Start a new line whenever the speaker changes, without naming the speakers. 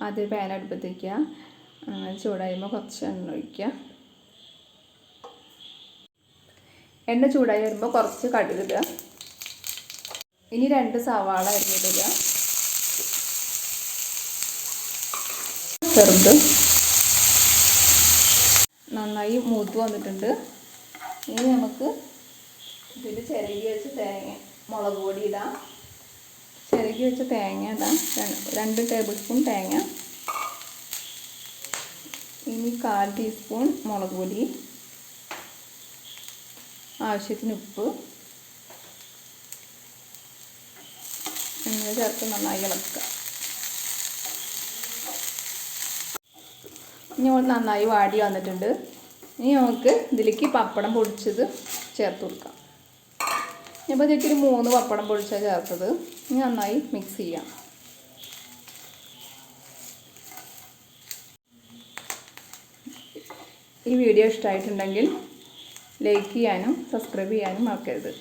ആദ്യം പാൻ അടുപ്പത്ത് വയ്ക്കുക. ചൂടായുമ്പോൾ കുറച്ച് എണ്ണ ഒഴിക്കുക. എണ്ണ ചൂടായി വരുമ്പോൾ കുറച്ച് കടുക് ഇടുക. ഇനി 2 സവാള അരിഞ്ഞിടുക. ചെറുത് നന്നായി മൂത്ത് വന്നിട്ടുണ്ട്. ഇനി നമുക്ക് ഇതിൽ ചിരകി വെച്ച് മുളക് പൊടി ഇടാം. ചിരകി വെച്ച തേങ്ങ ഇടാം. 2 ടേബിൾ സ്പൂൺ തേങ്ങ. ഇനി 1/4 ടീസ്പൂൺ മുളക് പൊടി, ആവശ്യത്തിന് ഉപ്പ് എന്നിവ ചേർത്ത് നന്നായി ഇളക്കുക. ഇനി നന്നായി വാടി വന്നിട്ടുണ്ട്. ഇനി നമുക്ക് ഇതിലേക്ക് പപ്പടം പൊടിച്ചത് ചേർത്ത് കൊടുക്കാം. ഇപ്പോൾ ഇതിലേക്ക് 3 പപ്പടം പൊടിച്ചാണ് ചേർത്തത്. ഇനി നന്നായി മിക്സ് ചെയ്യാം. ഈ വീഡിയോ ഇഷ്ടമായിട്ടുണ്ടെങ്കിൽ ലൈക്ക് ചെയ്യാനും സബ്സ്ക്രൈബ് ചെയ്യാനും മറക്കരുത്.